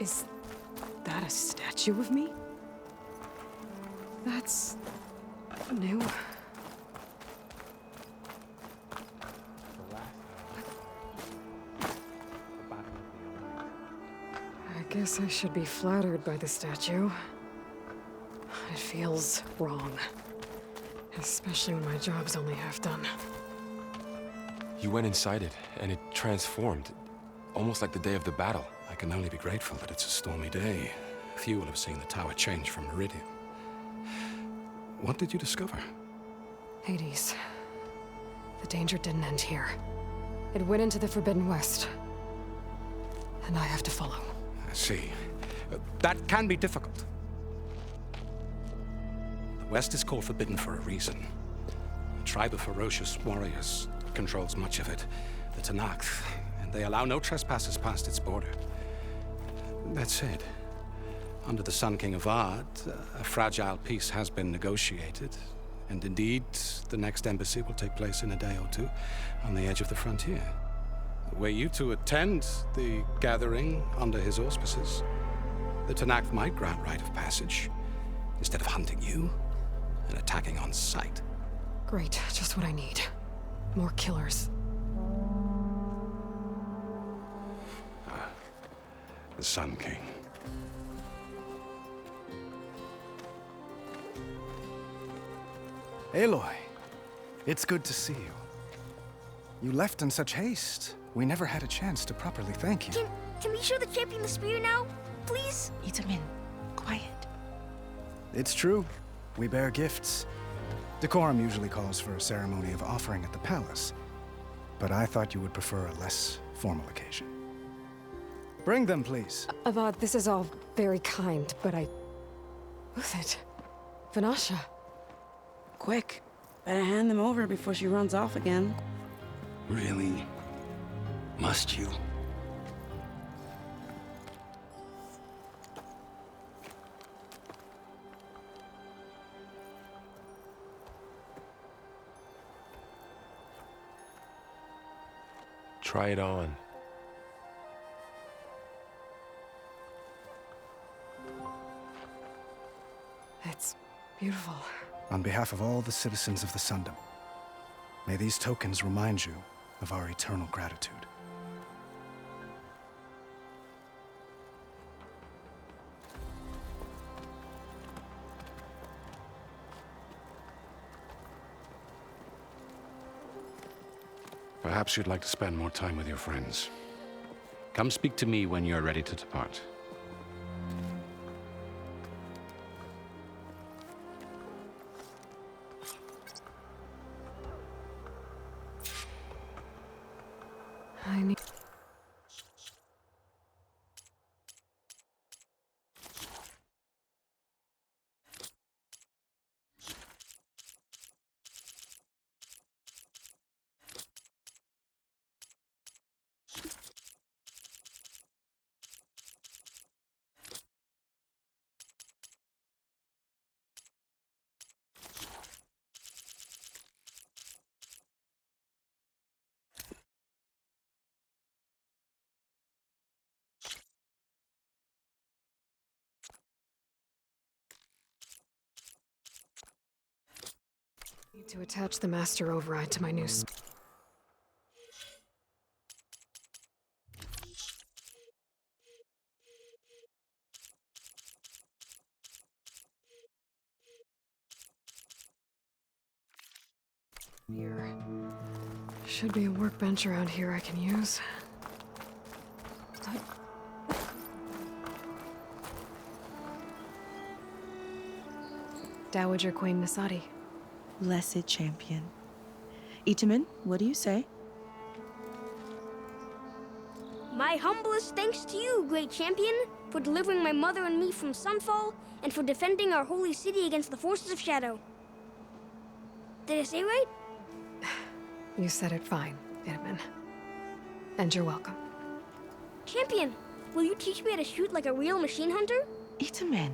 Is that a statue of me? That's new. I guess I should be flattered by the statue. It feels wrong. Especially when my job's only half done. You went inside it, and it transformed. Almost like the day of the battle. I can only be grateful that it's a stormy day. Few will have seen the tower change from Meridian. What did you discover? Hades. The danger didn't end here. It went into the Forbidden West. And I have to follow. I see. That can be difficult. The West is called Forbidden for a reason. A tribe of ferocious warriors controls much of it. The Tenakth, and they allow no trespassers past its border. That said, under the Sun King Avad, a fragile peace has been negotiated. And indeed, the next embassy will take place in a day or two on the edge of the frontier. Were you to attend the gathering under his auspices, the Tenakth might grant right of passage, instead of hunting you and attacking on sight. Great, just what I need. More killers. The Sun King. Aloy, it's good to see you. You left in such haste. We never had a chance to properly thank you. Can we show the champion the spear now? Please? Itamen, quiet. It's true. We bear gifts. Decorum usually calls for a ceremony of offering at the palace. But I thought you would prefer a less formal occasion. Bring them, please. Avad, this is all very kind, but Who's it? Vanasha. Quick, better hand them over before she runs off again. Really? Must you? Try it on. It's beautiful. On behalf of all the citizens of the Sundom, may these tokens remind you of our eternal gratitude. Perhaps you'd like to spend more time with your friends. Come speak to me when you're ready to depart. I need... Need to attach the master override to my new Here. Should be a workbench around here I can use. Dowager Queen Nasadi. Blessed champion. Itamen, what do you say? My humblest thanks to you, great champion, for delivering my mother and me from Sunfall, and for defending our holy city against the forces of Shadow. Did I say right? You said it fine, Itamen. And you're welcome. Champion, will you teach me how to shoot like a real machine hunter? Itamen.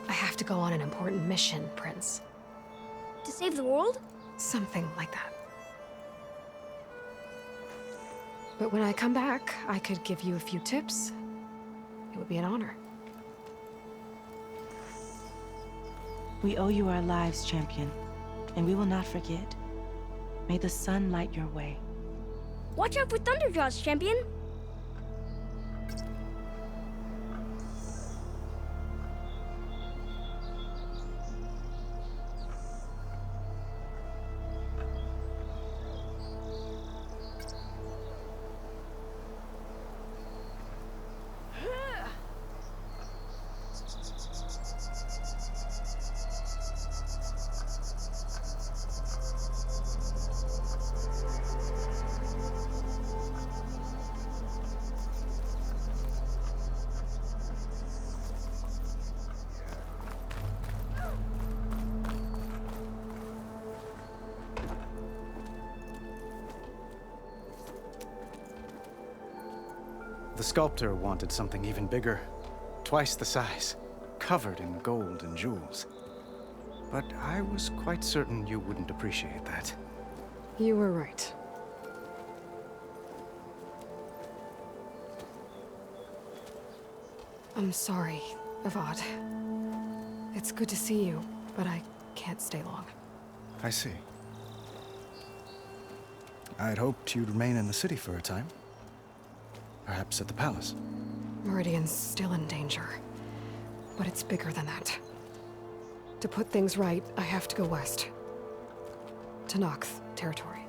I have to go on an important mission, Prince. To save the world? Something like that. But when I come back, I could give you a few tips. It would be an honor. We owe you our lives, champion, and we will not forget. May the sun light your way. Watch out for Thunderjaws, champion! The sculptor wanted something even bigger, twice the size, covered in gold and jewels. But I was quite certain you wouldn't appreciate that. You were right. I'm sorry, Avad. It's good to see you, but I can't stay long. I see. I had hoped you'd remain in the city for a time. Perhaps at the palace. Meridian's still in danger. But it's bigger than that. To put things right, I have to go west. To Nox territory.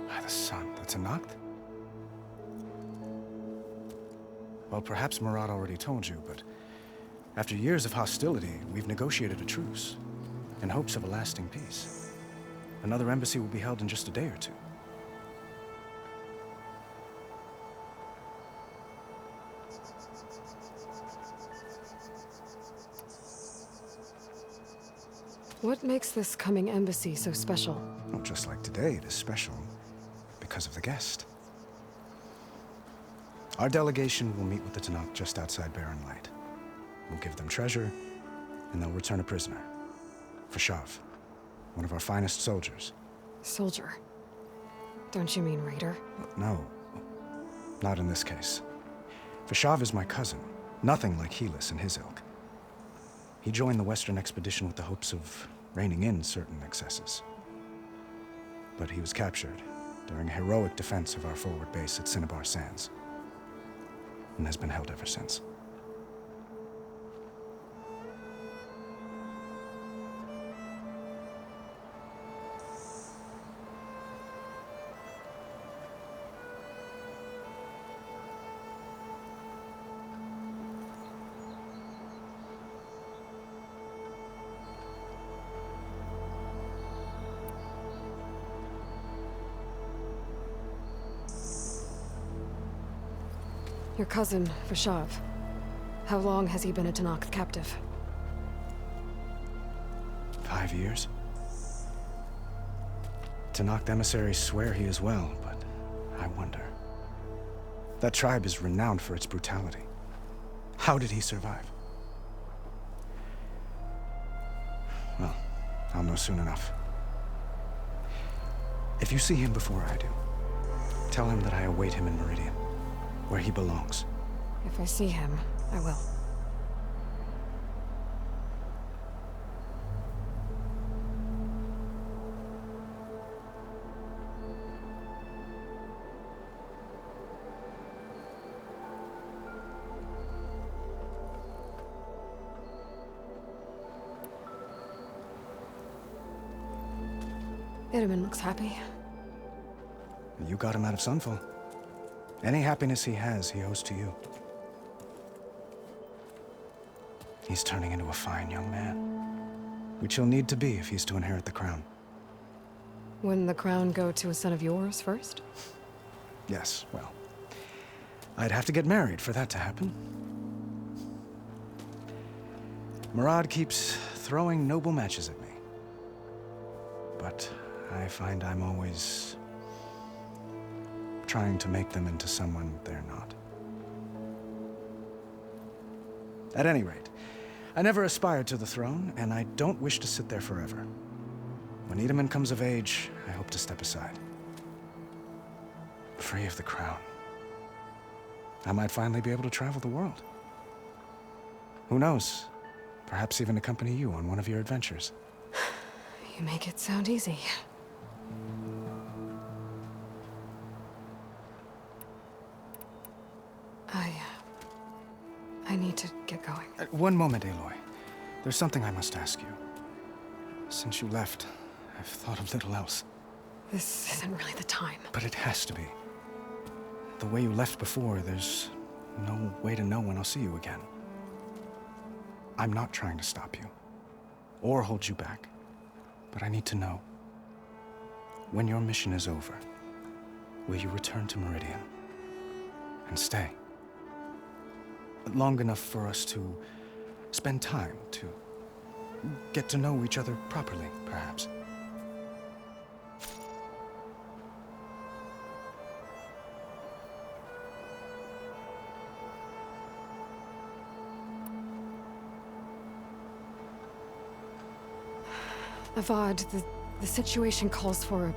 By the sun, that's a Noct? Well, perhaps Murad already told you, but after years of hostility, we've negotiated a truce, in hopes of a lasting peace. Another embassy will be held in just a day or two. What makes this coming embassy so special? Well, just like today, it is special because of the guest. Our delegation will meet with the Tenakth just outside Barren Light. We'll give them treasure, and they'll return a prisoner. Fashav, one of our finest soldiers. Soldier. Don't you mean raider? No, not in this case. Fashav is my cousin, nothing like Helis and his ilk. He joined the Western expedition with the hopes of reining in certain excesses. But he was captured during a heroic defense of our forward base at Cinnabar Sands, and has been held ever since. Your cousin, Fashav. How long has he been a Tenakth captive? 5 years. Tenakth emissaries swear he is well, but I wonder. That tribe is renowned for its brutality. How did he survive? Well, I'll know soon enough. If you see him before I do, tell him that I await him in Meridian, where he belongs. If I see him, I will. Itamen looks happy. You got him out of Sunfall. Any happiness he has, he owes to you. He's turning into a fine young man, which he'll need to be if he's to inherit the crown. Wouldn't the crown go to a son of yours first? Yes, well, I'd have to get married for that to happen. Murad keeps throwing noble matches at me. But I find I'm always trying to make them into someone they're not. At any rate, I never aspired to the throne, and I don't wish to sit there forever. When Itamen comes of age, I hope to step aside. free of the crown, I might finally be able to travel the world. Who knows? Perhaps even accompany you on one of your adventures. You make it sound easy. I need to get going. One moment, Aloy. There's something I must ask you. Since you left, I've thought of little else. This isn't really the time. But it has to be. The way you left before, there's no way to know when I'll see you again. I'm not trying to stop you, or hold you back. But I need to know, when your mission is over, will you return to Meridian and stay? Long enough for us to spend time, to get to know each other properly, perhaps. Avad, the situation calls for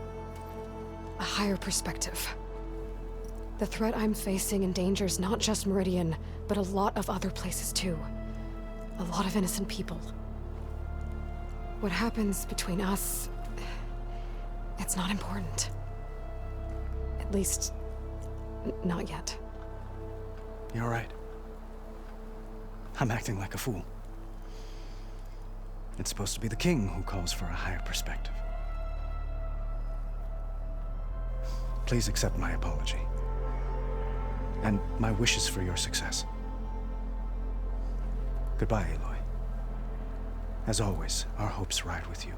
a higher perspective. The threat I'm facing endangers not just Meridian, but a lot of other places too. A lot of innocent people. What happens between us, it's not important. At least, not yet. You're right. I'm acting like a fool. It's supposed to be the king who calls for a higher perspective. Please accept my apology. And my wishes for your success. Goodbye, Aloy. As always, our hopes ride with you.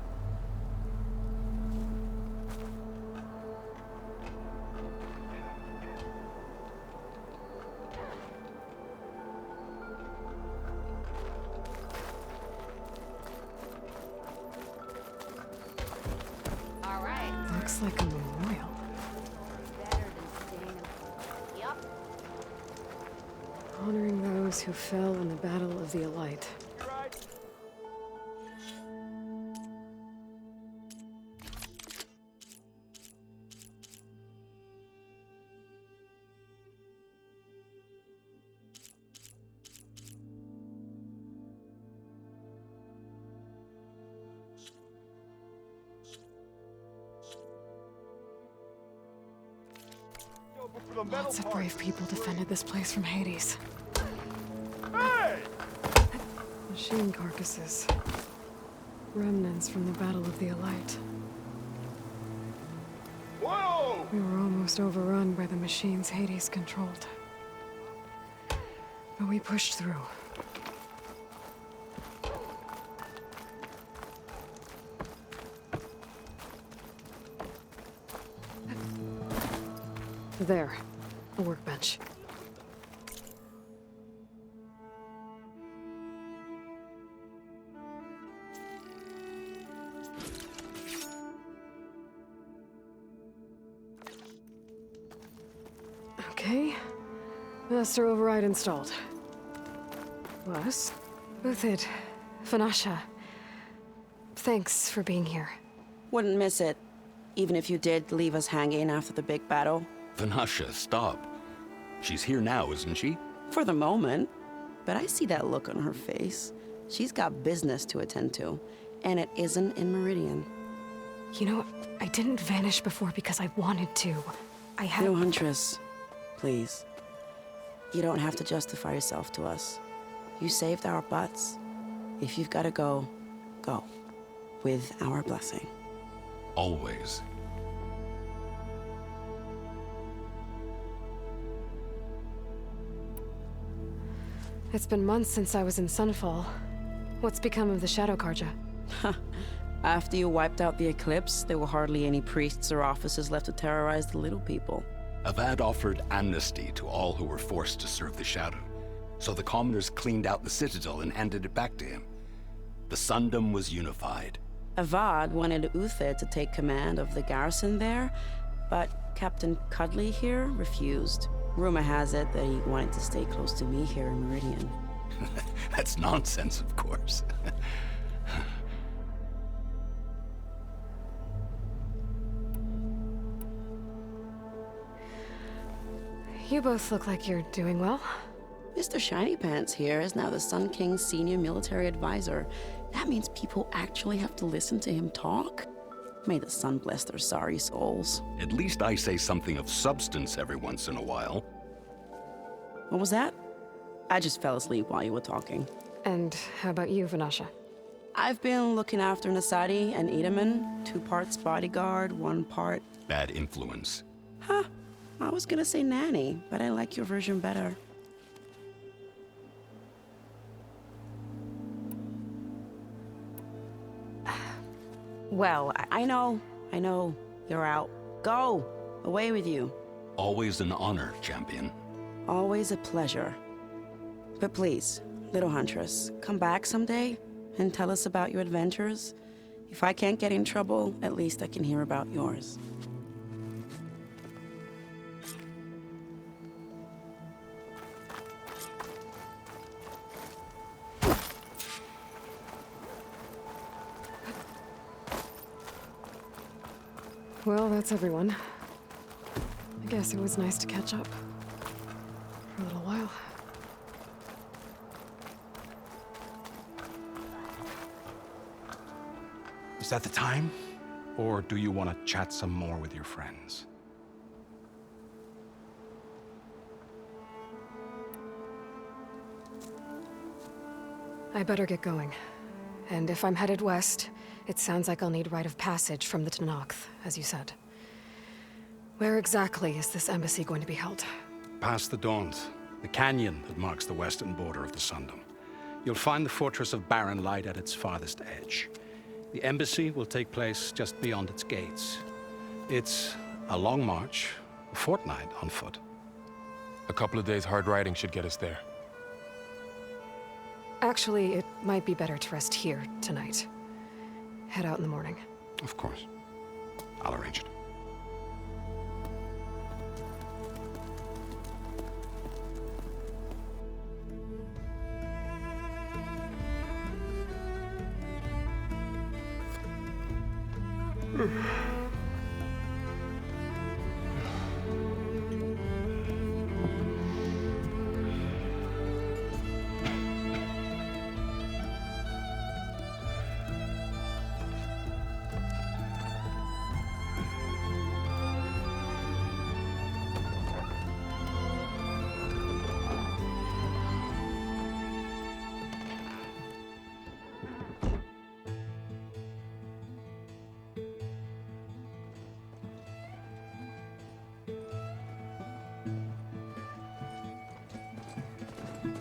Looks like a memorial. Honoring those who fell in the Battle of the Elite. Lots of brave people defended this place from Hades. Machine carcasses. Remnants from the Battle of the Elite. Whoa! We were almost overrun by the machines Hades controlled. But we pushed through. There, a workbench. Okay, master override installed. Plus, Uthid, Vanasha, thanks for being here. Wouldn't miss it, even if you did leave us hanging after the big battle. Vanasha, stop. She's here now, isn't she? For the moment. But I see that look on her face. She's got business to attend to, and it isn't in Meridian. You know, I didn't vanish before because I wanted to. I had... No, Huntress. Please. You don't have to justify yourself to us. You saved our butts. If you've got to go, go. With our blessing. Always. It's been months since I was in Sunfall. What's become of the Shadow Carja? After you wiped out the Eclipse, there were hardly any priests or officers left to terrorize the little people. Avad offered amnesty to all who were forced to serve the Shadow. So the commoners cleaned out the Citadel and handed it back to him. The Sundom was unified. Avad wanted Uthid to take command of the garrison there, but Captain Cudley here refused. Rumor has it that he wanted to stay close to me here in Meridian. That's nonsense, of course. You both look like you're doing well. Mr. Shiny Pants here is now the Sun King's senior military advisor. That means people actually have to listen to him talk? May the sun bless their sorry souls. At least I say something of substance every once in a while. What was that? I just fell asleep while you were talking. And how about you, Vanasha? I've been looking after Nasadi and Edaman, 2 parts bodyguard, 1 part... Bad influence. Huh. I was gonna say nanny, but I like your version better. Well, I know. You're out. Go! Away with you. Always an honor, champion. Always a pleasure. But please, little huntress, come back someday and tell us about your adventures. If I can't get in trouble, at least I can hear about yours. Well, that's everyone. I guess it was nice to catch up. For a little while. Is that the time? Or do you want to chat some more with your friends? I better get going. And if I'm headed west, it sounds like I'll need rite of passage from the Tenakth, as you said. Where exactly is this embassy going to be held? Past the Daunt, the canyon that marks the western border of the Sundom. You'll find the fortress of Barren Light at its farthest edge. The embassy will take place just beyond its gates. It's a long march, a fortnight on foot. A couple of days hard riding should get us there. Actually, it might be better to rest here tonight. Head out in the morning. Of course. I'll arrange it.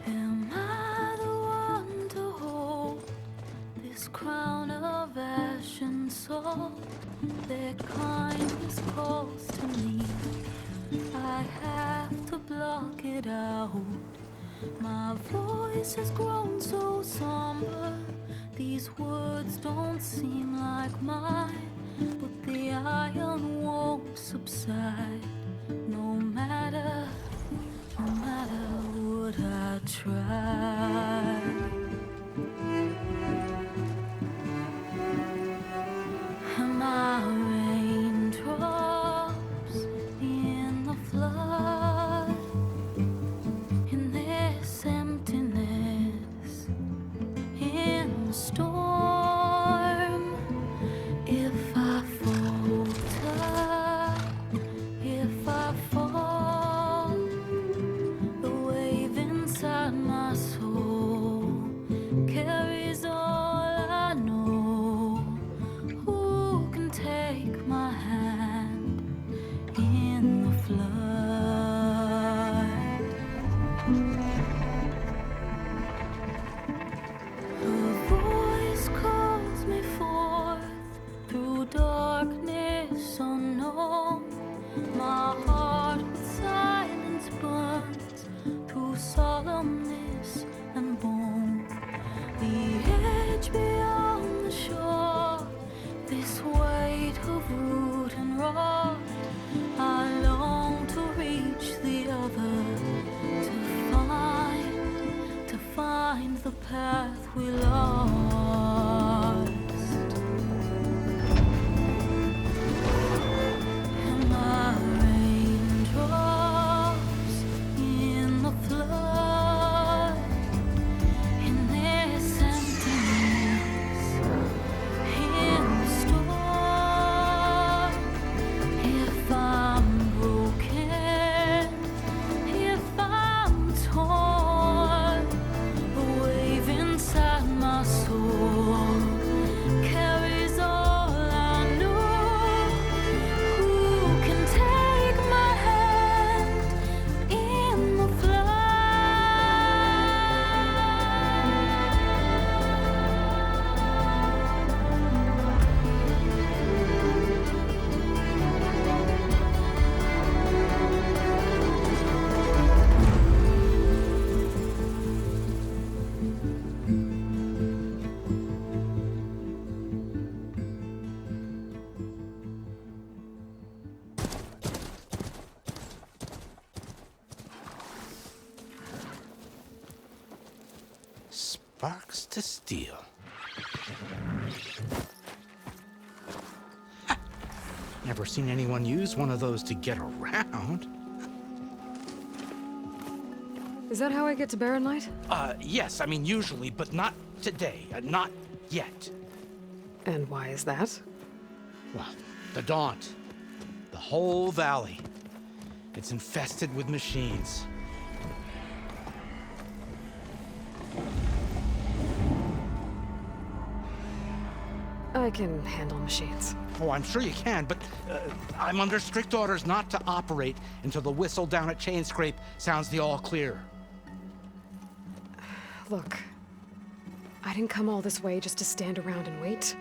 Am I the one to hold this crown of ash and salt? Their kindness calls to me. I have to block it out. My voice has grown so somber. These words don't seem like mine, but the iron won't subside. No matter what I try. Am I raindrops in the flood? In this emptiness, in the storm. If I falter, if I fall, the wave inside my soul carries all I know. Who can take my hand in the flood? Her voice calls me forth through darkness unknown. My heart with silence burns through solemnness and bone. The edge beyond the shore, this weight of root and rock. I long to reach the other, to find the path we lost. Am I raindrops Sparks to steel. Never seen anyone use one of those to get around. Is that how I get to Barren Light? Yes, I mean usually, but not today. Not yet. And why is that? Well, the Daunt. The whole valley. It's infested with machines. I can handle machines. Oh, I'm sure you can, but I'm under strict orders not to operate until the whistle down at Chainscrape sounds the all clear. Look, I didn't come all this way just to stand around and wait.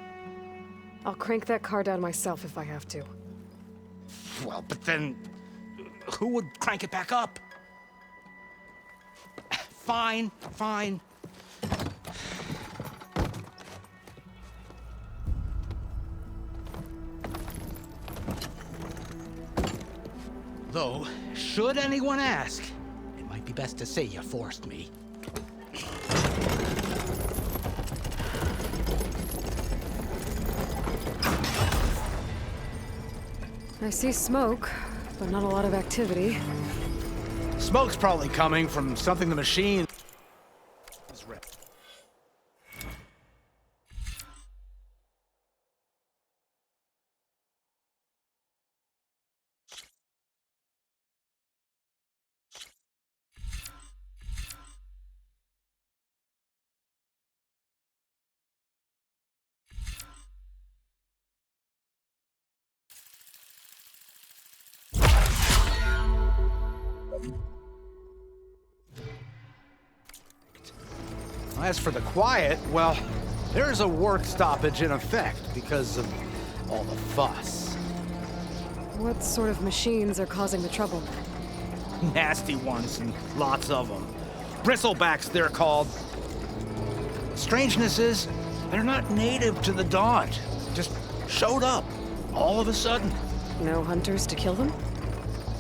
I'll crank that car down myself if I have to. Well, but then who would crank it back up? Fine, fine. Though, should anyone ask, it might be best to say you forced me. I see smoke, but not a lot of activity. Smoke's probably coming from something the machine is ripped. As for the quiet, well, there's a work stoppage in effect because of all the fuss. What sort of machines are causing the trouble? Nasty ones, and lots of them. Bristlebacks, they're called. Strangeness is, they're not native to the Daunt. Just showed up, all of a sudden. No hunters to kill them?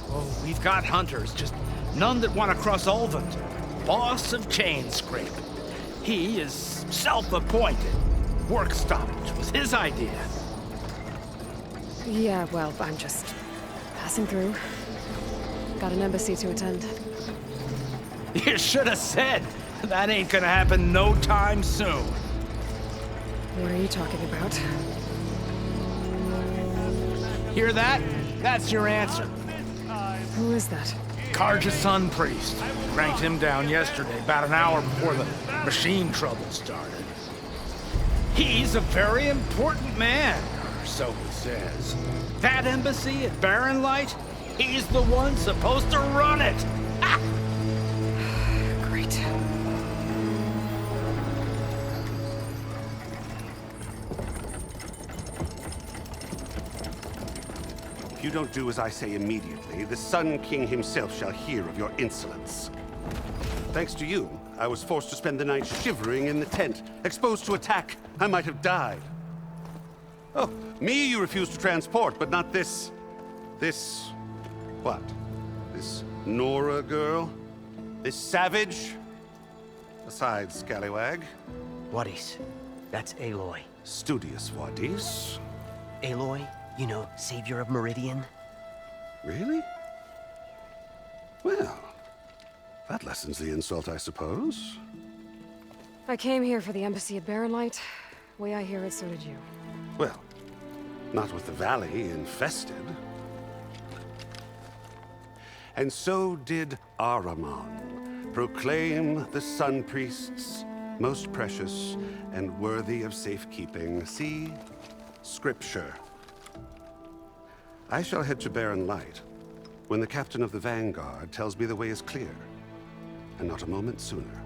Oh, we've got hunters, just none that want to cross Ulvund. Boss of Chainscrape. He is self-appointed. Work stoppage was his idea. Yeah, well, I'm just passing through. Got an embassy to attend. You should have said. That ain't gonna happen no time soon. What are you talking about? Hear that? That's your answer. Who is that? Carja Sun Priest. Cranked him down yesterday, about an hour before the machine trouble started. He's a very important man, or so he says. That embassy at Barren Light, he's the one supposed to run it. Ah! Great. If you don't do as I say immediately, the Sun King himself shall hear of your insolence. Thanks to you, I was forced to spend the night shivering in the tent. Exposed to attack, I might have died. Oh, me you refuse to transport, but not this... what? This Nora girl? This savage? Besides, scallywag. Wadis. That's Aloy. Studious Wadis. Aloy, you know, savior of Meridian. Really? Well, that lessens the insult, I suppose. I came here for the embassy at Barren Light. Way I hear it, so did you. Well, not with the valley infested. And so did Ahriman proclaim the Sun Priests most precious and worthy of safekeeping. See? Scripture. I shall head to Barren Light when the captain of the Vanguard tells me the way is clear, and not a moment sooner.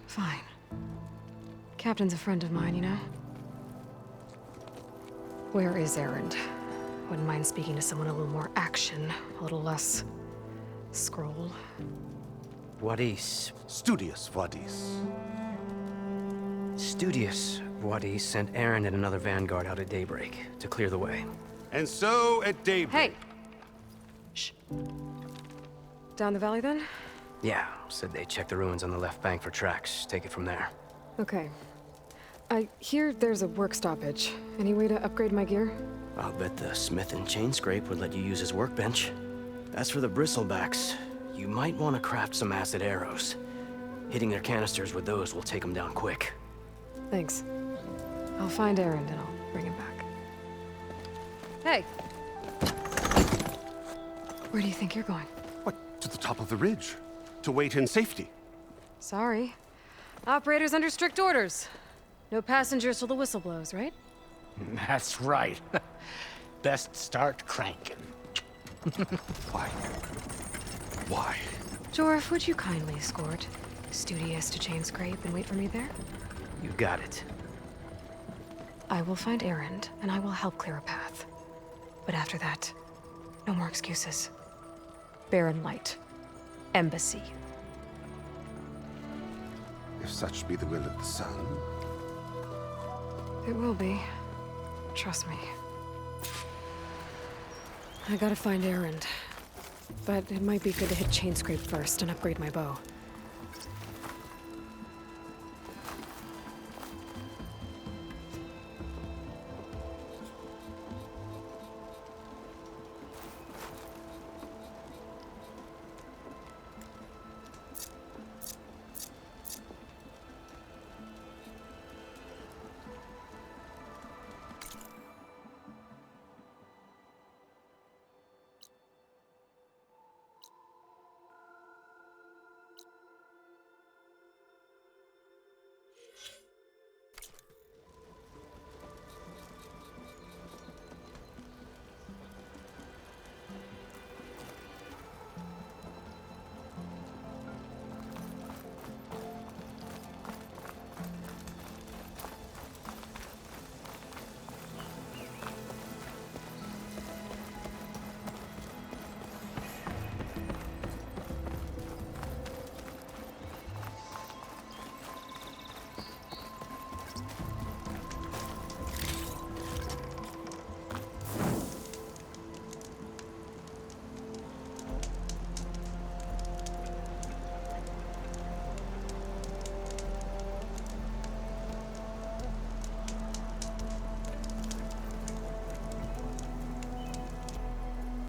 Fine. Captain's a friend of mine, you know? Where is Erend? Wouldn't mind speaking to someone a little more action, a little less scroll. Wadis. Studious Wadis. Studious Wadis sent Aaron and another Vanguard out at daybreak to clear the way. And so at daybreak... Hey! Shh. Down the valley, then? Yeah, said they checked the ruins on the left bank for tracks. Take it from there. Okay. I hear there's a work stoppage. Any way to upgrade my gear? I'll bet the smith in Chainscrape would let you use his workbench. As for the bristlebacks, you might want to craft some acid arrows. Hitting their canisters with those will take them down quick. Thanks. I'll find Erend and I'll bring him back. Hey! Where do you think you're going? What, to the top of the ridge? To wait in safety? Sorry. Operator's under strict orders. No passengers till the whistle blows, right? That's right. Best start cranking. Why? Why? Jorf, would you kindly escort Studious to Chainscrape and wait for me there? You got it. I will find Erend, and I will help clear a path. But after that, no more excuses. Barren Light. Embassy. If such be the will of the sun. It will be. Trust me. I gotta find Erend. But it might be good to hit Chainscrape first and upgrade my bow.